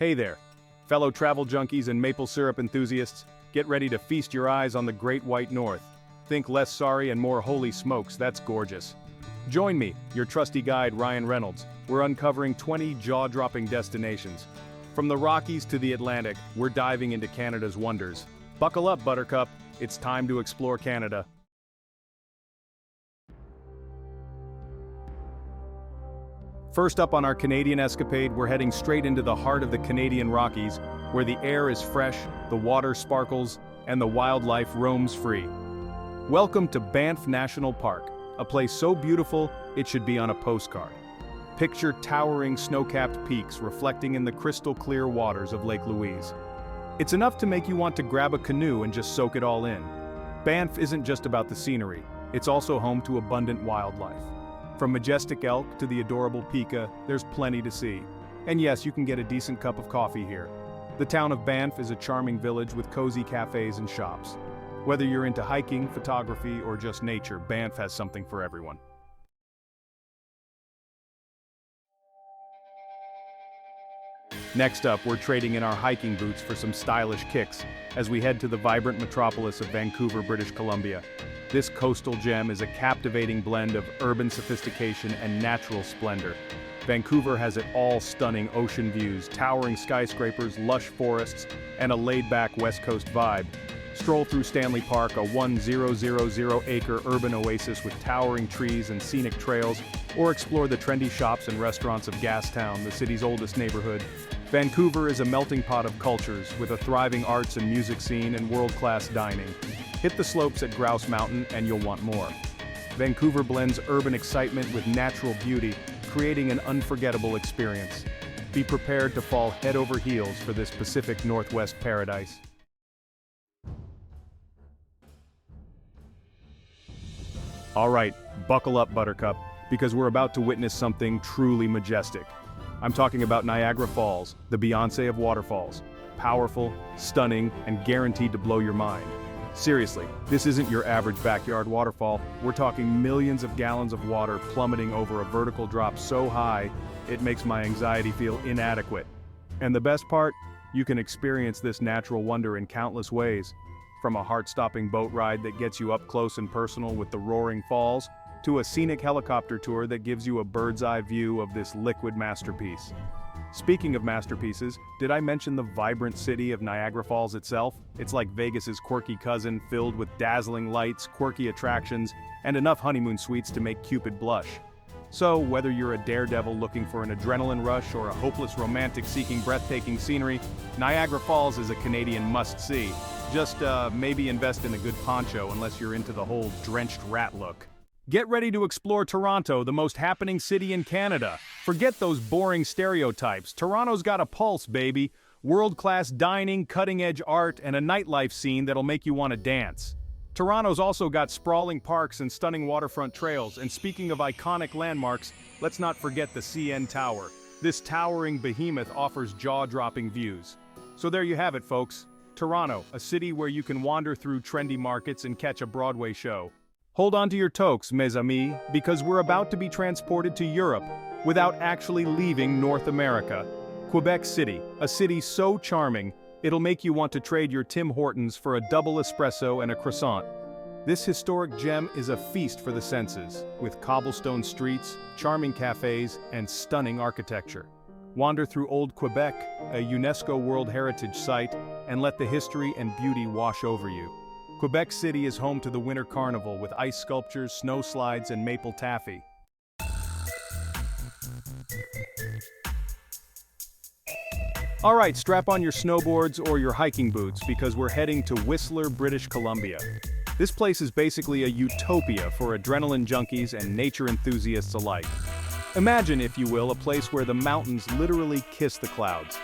Hey there, fellow travel junkies and maple syrup enthusiasts, get ready to feast your eyes on the Great White North. Think less sorry and more holy smokes, that's gorgeous. Join me, your trusty guide Ryan Reynolds. We're uncovering 20 jaw-dropping destinations. From the Rockies to the Atlantic, we're diving into Canada's wonders. Buckle up, Buttercup, it's time to explore Canada. First up on our Canadian escapade, we're heading straight into the heart of the Canadian Rockies, where the air is fresh, the water sparkles, and the wildlife roams free. Welcome to Banff National Park, a place so beautiful it should be on a postcard. Picture towering snow-capped peaks reflecting in the crystal-clear waters of Lake Louise. It's enough to make you want to grab a canoe and just soak it all in. Banff isn't just about the scenery, it's also home to abundant wildlife. From majestic elk to the adorable pika, there's plenty to see. And yes, you can get a decent cup of coffee here. The town of Banff is a charming village with cozy cafes and shops. Whether you're into hiking, photography, or just nature, Banff has something for everyone. Next up, we're trading in our hiking boots for some stylish kicks as we head to the vibrant metropolis of Vancouver, British Columbia. This coastal gem is a captivating blend of urban sophistication and natural splendor. Vancouver has it all: stunning ocean views, towering skyscrapers, lush forests, and a laid-back West Coast vibe. Stroll through Stanley Park, a 1,000-acre urban oasis with towering trees and scenic trails, or explore the trendy shops and restaurants of Gastown, the city's oldest neighborhood. Vancouver is a melting pot of cultures, with a thriving arts and music scene and world-class dining. Hit the slopes at Grouse Mountain and you'll want more. Vancouver blends urban excitement with natural beauty, creating an unforgettable experience. Be prepared to fall head over heels for this Pacific Northwest paradise. All right, buckle up, Buttercup, because we're about to witness something truly majestic. I'm talking about Niagara Falls, the Beyoncé of waterfalls. Powerful, stunning, and guaranteed to blow your mind. Seriously, this isn't your average backyard waterfall. We're talking millions of gallons of water plummeting over a vertical drop so high, it makes my anxiety feel inadequate. And the best part? You can experience this natural wonder in countless ways. From a heart-stopping boat ride that gets you up close and personal with the roaring falls, to a scenic helicopter tour that gives you a bird's-eye view of this liquid masterpiece. Speaking of masterpieces, did I mention the vibrant city of Niagara Falls itself? It's like Vegas's quirky cousin, filled with dazzling lights, quirky attractions, and enough honeymoon suites to make Cupid blush. So, whether you're a daredevil looking for an adrenaline rush or a hopeless romantic seeking breathtaking scenery, Niagara Falls is a Canadian must-see. Just, maybe invest in a good poncho unless you're into the whole drenched rat look. Get ready to explore Toronto, the most happening city in Canada. Forget those boring stereotypes. Toronto's got a pulse, baby. World-class dining, cutting-edge art, and a nightlife scene that'll make you want to dance. Toronto's also got sprawling parks and stunning waterfront trails, and speaking of iconic landmarks, let's not forget the CN Tower. This towering behemoth offers jaw-dropping views. So there you have it, folks. Toronto, a city where you can wander through trendy markets and catch a Broadway show. Hold on to your toques, mes amis, because we're about to be transported to Europe without actually leaving North America. Quebec City, a city so charming, it'll make you want to trade your Tim Hortons for a double espresso and a croissant. This historic gem is a feast for the senses, with cobblestone streets, charming cafes, and stunning architecture. Wander through Old Quebec, a UNESCO World Heritage Site, and let the history and beauty wash over you. Quebec City is home to the Winter Carnival with ice sculptures, snow slides, and maple taffy. All right, strap on your snowboards or your hiking boots because we're heading to Whistler, British Columbia. This place is basically a utopia for adrenaline junkies and nature enthusiasts alike. Imagine, if you will, a place where the mountains literally kiss the clouds.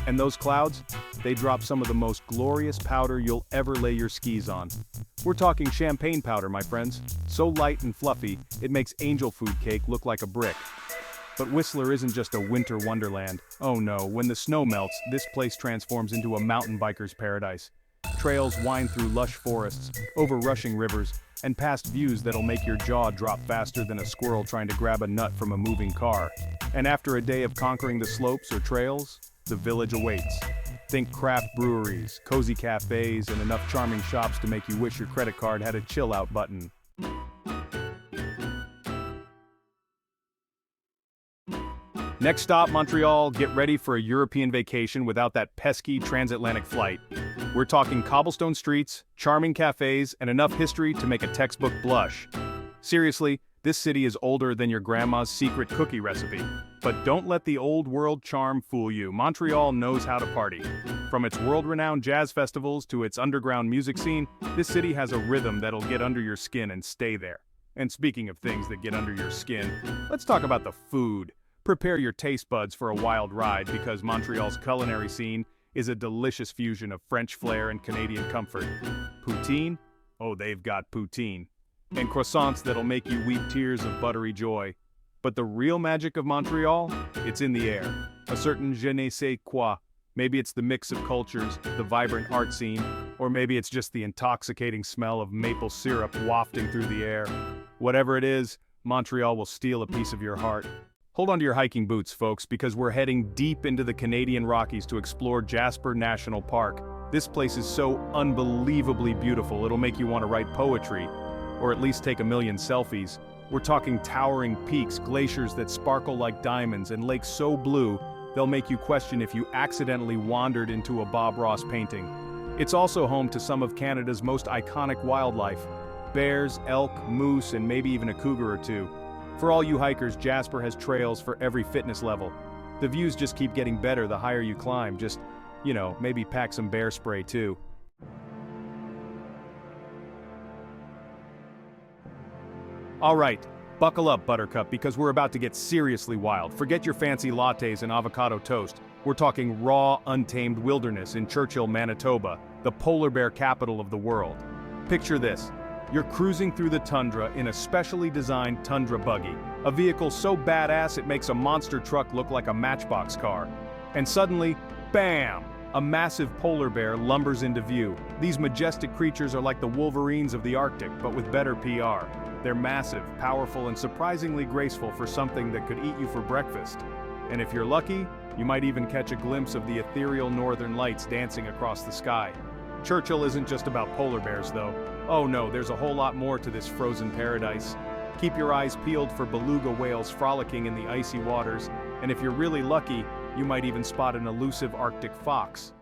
And those clouds, they drop some of the most glorious powder you'll ever lay your skis on. We're talking champagne powder, my friends. So light and fluffy, it makes angel food cake look like a brick. But Whistler isn't just a winter wonderland. Oh no, when the snow melts, this place transforms into a mountain biker's paradise. Trails wind through lush forests, over rushing rivers, and past views that'll make your jaw drop faster than a squirrel trying to grab a nut from a moving car. And after a day of conquering the slopes or trails, the village awaits. Think craft breweries, cozy cafes, and enough charming shops to make you wish your credit card had a chill-out button. Next stop, Montreal, get ready for a European vacation without that pesky transatlantic flight. We're talking cobblestone streets, charming cafes, and enough history to make a textbook blush. Seriously, this city is older than your grandma's secret cookie recipe. But don't let the old world charm fool you. Montreal knows how to party. From its world-renowned jazz festivals to its underground music scene, this city has a rhythm that'll get under your skin and stay there. And speaking of things that get under your skin, let's talk about the food. Prepare your taste buds for a wild ride because Montreal's culinary scene is a delicious fusion of French flair and Canadian comfort. Poutine? Oh, they've got poutine. And croissants that'll make you weep tears of buttery joy. But the real magic of Montreal? It's in the air. A certain je ne sais quoi. Maybe it's the mix of cultures, the vibrant art scene, or maybe it's just the intoxicating smell of maple syrup wafting through the air. Whatever it is, Montreal will steal a piece of your heart. Hold on to your hiking boots, folks, because we're heading deep into the Canadian Rockies to explore Jasper National Park. This place is so unbelievably beautiful, it'll make you want to write poetry, or at least take a million selfies. We're talking towering peaks, glaciers that sparkle like diamonds, and lakes so blue, they'll make you question if you accidentally wandered into a Bob Ross painting. It's also home to some of Canada's most iconic wildlife: bears, elk, moose, and maybe even a cougar or two. For all you hikers, Jasper has trails for every fitness level. The views just keep getting better the higher you climb, just, maybe pack some bear spray too. Alright, buckle up, Buttercup, because we're about to get seriously wild. Forget your fancy lattes and avocado toast. We're talking raw, untamed wilderness in Churchill, Manitoba, the polar bear capital of the world. Picture this. You're cruising through the tundra in a specially designed Tundra buggy, a vehicle so badass it makes a monster truck look like a Matchbox car. And suddenly, bam! A massive polar bear lumbers into view. These majestic creatures are like the Wolverines of the Arctic, but with better PR. They're massive, powerful, and surprisingly graceful for something that could eat you for breakfast. And if you're lucky, you might even catch a glimpse of the ethereal northern lights dancing across the sky. Churchill isn't just about polar bears, though. Oh no, there's a whole lot more to this frozen paradise. Keep your eyes peeled for beluga whales frolicking in the icy waters, and if you're really lucky, you might even spot an elusive Arctic fox.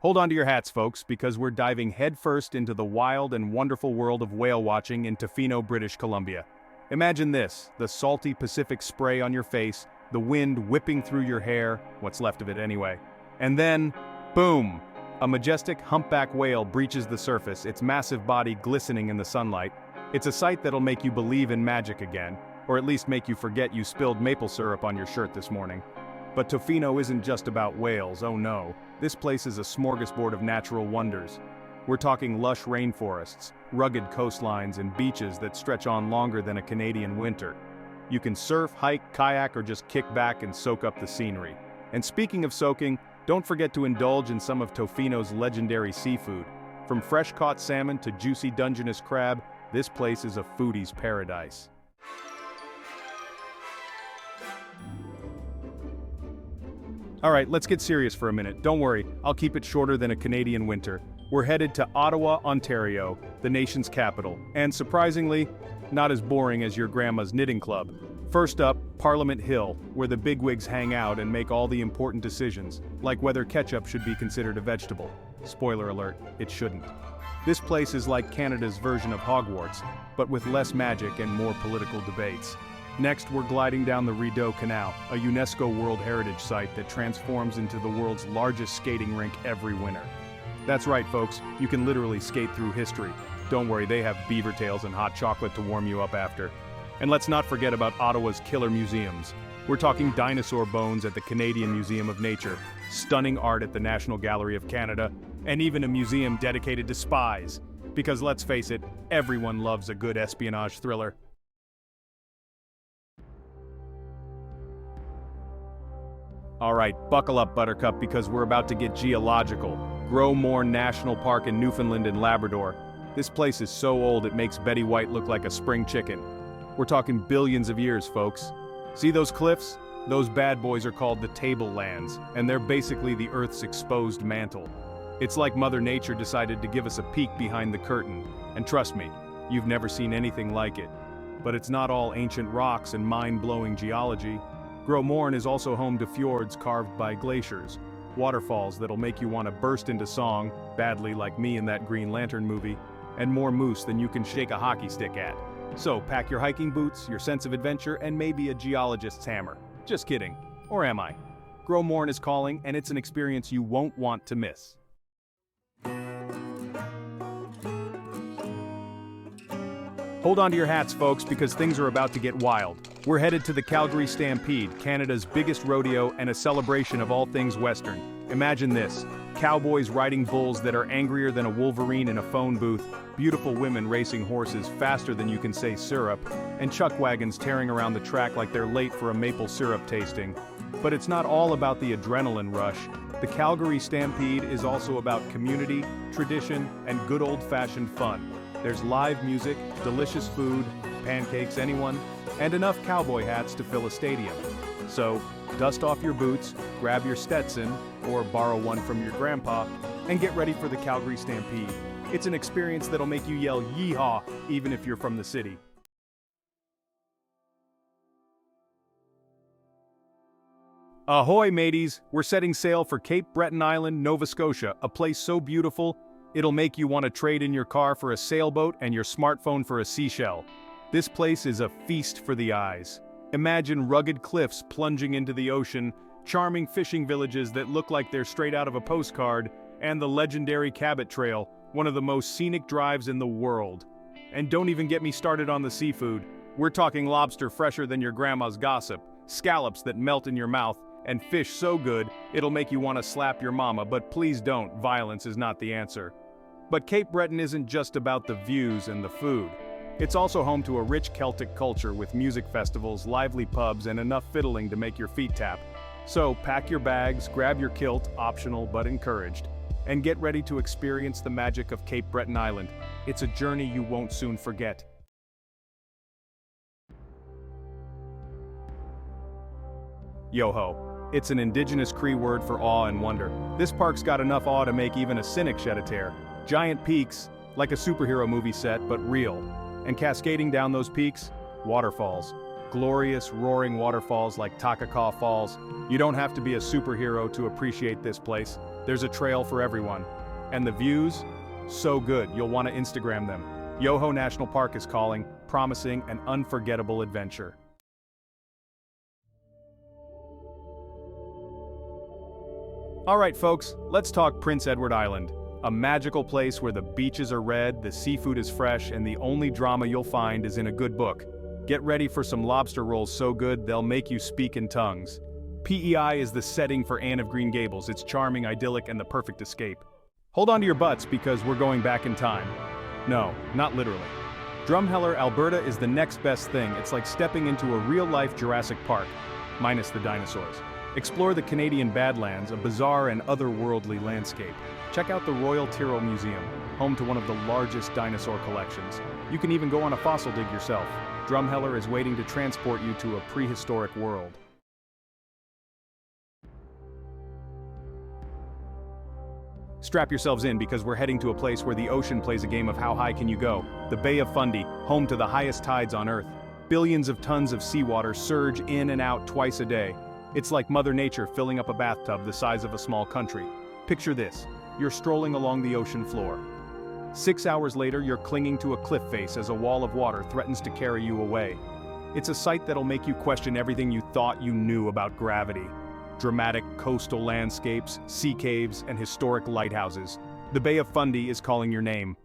Hold on to your hats, folks, because we're diving headfirst into the wild and wonderful world of whale watching in Tofino, British Columbia. Imagine this, the salty Pacific spray on your face, the wind whipping through your hair, what's left of it anyway. And then, boom! A majestic humpback whale breaches the surface, its massive body glistening in the sunlight. It's a sight that'll make you believe in magic again, or at least make you forget you spilled maple syrup on your shirt this morning. But Tofino isn't just about whales, oh no. This place is a smorgasbord of natural wonders. We're talking lush rainforests, rugged coastlines, and beaches that stretch on longer than a Canadian winter. You can surf, hike, kayak, or just kick back and soak up the scenery. And speaking of soaking, don't forget to indulge in some of Tofino's legendary seafood. From fresh-caught salmon to juicy Dungeness crab, this place is a foodie's paradise. Alright, let's get serious for a minute. Don't worry, I'll keep it shorter than a Canadian winter. We're headed to Ottawa, Ontario, the nation's capital, and surprisingly, not as boring as your grandma's knitting club. First up, Parliament Hill, where the bigwigs hang out and make all the important decisions, like whether ketchup should be considered a vegetable. Spoiler alert, it shouldn't. This place is like Canada's version of Hogwarts, but with less magic and more political debates. Next, we're gliding down the Rideau Canal, a UNESCO World Heritage Site that transforms into the world's largest skating rink every winter. That's right, folks, you can literally skate through history. Don't worry, they have beaver tails and hot chocolate to warm you up after. And let's not forget about Ottawa's killer museums. We're talking dinosaur bones at the Canadian Museum of Nature, stunning art at the National Gallery of Canada, and even a museum dedicated to spies. Because let's face it, everyone loves a good espionage thriller. Alright, buckle up, Buttercup, because we're about to get geological. Growmore National Park in Newfoundland and Labrador. This place is so old it makes Betty White look like a spring chicken. We're talking billions of years, folks. See those cliffs? Those bad boys are called the tablelands, and they're basically the Earth's exposed mantle. It's like Mother Nature decided to give us a peek behind the curtain, and trust me, you've never seen anything like it. But it's not all ancient rocks and mind-blowing geology. Gromorn is also home to fjords carved by glaciers, waterfalls that'll make you want to burst into song, badly like me in that Green Lantern movie, and more moose than you can shake a hockey stick at. So pack your hiking boots, your sense of adventure, and maybe a geologist's hammer. Just kidding. Or am I? Gromorn is calling, and it's an experience you won't want to miss. Hold on to your hats, folks, because things are about to get wild. We're headed to the Calgary Stampede, Canada's biggest rodeo and a celebration of all things Western. Imagine this: cowboys riding bulls that are angrier than a wolverine in a phone booth, beautiful women racing horses faster than you can say syrup, and chuck wagons tearing around the track like they're late for a maple syrup tasting. But it's not all about the adrenaline rush. The Calgary Stampede is also about community, tradition, and good old-fashioned fun. There's live music, delicious food, pancakes anyone, and enough cowboy hats to fill a stadium. So, dust off your boots, grab your Stetson, or borrow one from your grandpa, and get ready for the Calgary Stampede. It's an experience that'll make you yell yeehaw, even if you're from the city. Ahoy, mateys! We're setting sail for Cape Breton Island, Nova Scotia, a place so beautiful, it'll make you want to trade in your car for a sailboat and your smartphone for a seashell. This place is a feast for the eyes. Imagine rugged cliffs plunging into the ocean, charming fishing villages that look like they're straight out of a postcard, and the legendary Cabot Trail, one of the most scenic drives in the world. And don't even get me started on the seafood. We're talking lobster fresher than your grandma's gossip, scallops that melt in your mouth, and fish so good it'll make you want to slap your mama, but please don't, violence is not the answer. But Cape Breton isn't just about the views and the food. It's also home to a rich Celtic culture with music festivals, lively pubs, and enough fiddling to make your feet tap. So pack your bags, grab your kilt, optional but encouraged, and get ready to experience the magic of Cape Breton Island. It's a journey you won't soon forget. Yoho. It's an indigenous Cree word for awe and wonder. This park's got enough awe to make even a cynic shed a tear. Giant peaks, like a superhero movie set, but real. And cascading down those peaks, waterfalls. Glorious, roaring waterfalls like Takakaw Falls. You don't have to be a superhero to appreciate this place. There's a trail for everyone. And the views? So good, you'll want to Instagram them. Yoho National Park is calling, promising an unforgettable adventure. Alright folks, let's talk Prince Edward Island. A magical place where the beaches are red, the seafood is fresh, and the only drama you'll find is in a good book. Get ready for some lobster rolls so good they'll make you speak in tongues. PEI is the setting for Anne of Green Gables. It's charming, idyllic, and the perfect escape. Hold on to your butts because we're going back in time. No, not literally. Drumheller, Alberta is the next best thing. It's like stepping into a real-life Jurassic Park, minus the dinosaurs. Explore the Canadian Badlands, a bizarre and otherworldly landscape. Check out the Royal Tyrrell Museum, home to one of the largest dinosaur collections. You can even go on a fossil dig yourself. Drumheller is waiting to transport you to a prehistoric world. Strap yourselves in because we're heading to a place where the ocean plays a game of how high can you go. The Bay of Fundy, home to the highest tides on Earth. Billions of tons of seawater surge in and out twice a day. It's like Mother Nature filling up a bathtub the size of a small country. Picture this, you're strolling along the ocean floor. 6 hours later, you're clinging to a cliff face as a wall of water threatens to carry you away. It's a sight that'll make you question everything you thought you knew about gravity. Dramatic coastal landscapes, sea caves, and historic lighthouses. The Bay of Fundy is calling your name.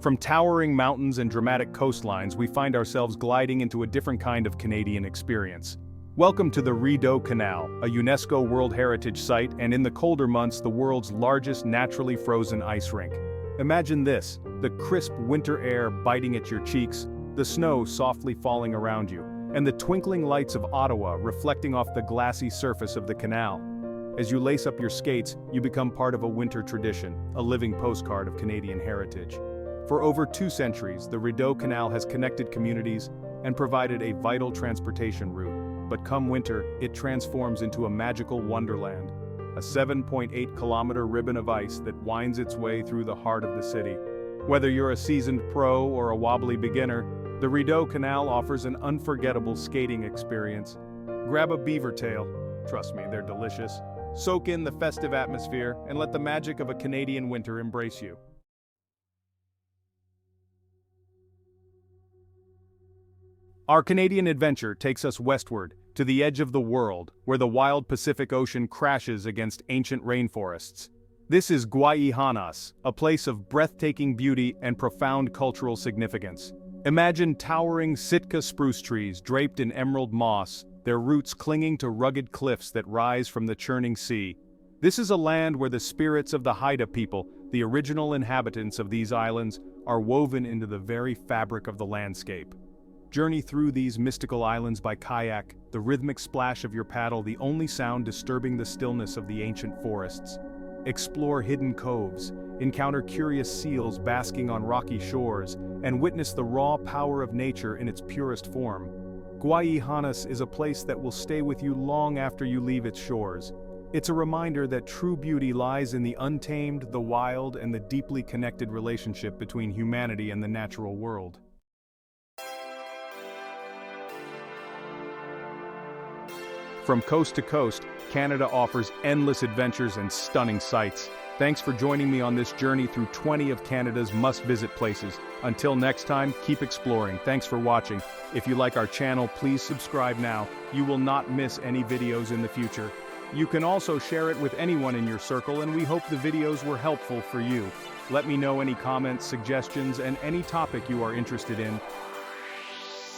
From towering mountains and dramatic coastlines, we find ourselves gliding into a different kind of Canadian experience. Welcome to the Rideau Canal, a UNESCO World Heritage Site and in the colder months the world's largest naturally frozen ice rink. Imagine this, the crisp winter air biting at your cheeks, the snow softly falling around you, and the twinkling lights of Ottawa reflecting off the glassy surface of the canal. As you lace up your skates, you become part of a winter tradition, a living postcard of Canadian heritage. For over 2 centuries, the Rideau Canal has connected communities and provided a vital transportation route. But come winter, it transforms into a magical wonderland, a 7.8-kilometer ribbon of ice that winds its way through the heart of the city. Whether you're a seasoned pro or a wobbly beginner, the Rideau Canal offers an unforgettable skating experience. Grab a beaver tail. Trust me, they're delicious. Soak in the festive atmosphere and let the magic of a Canadian winter embrace you. Our Canadian adventure takes us westward, to the edge of the world, where the wild Pacific Ocean crashes against ancient rainforests. This is Guayhanas, a place of breathtaking beauty and profound cultural significance. Imagine towering Sitka spruce trees draped in emerald moss, their roots clinging to rugged cliffs that rise from the churning sea. This is a land where the spirits of the Haida people, the original inhabitants of these islands, are woven into the very fabric of the landscape. Journey through these mystical islands by kayak, the rhythmic splash of your paddle the only sound disturbing the stillness of the ancient forests. Explore hidden coves, encounter curious seals basking on rocky shores, and witness the raw power of nature in its purest form. Guayhanas is a place that will stay with you long after you leave its shores. It's a reminder that true beauty lies in the untamed, the wild, and the deeply connected relationship between humanity and the natural world. From coast to coast, Canada offers endless adventures and stunning sights. Thanks for joining me on this journey through 20 of Canada's must-visit places. Until next time, keep exploring. Thanks for watching. If you like our channel, please subscribe now. You will not miss any videos in the future. You can also share it with anyone in your circle, and we hope the videos were helpful for you. Let me know any comments, suggestions, and any topic you are interested in.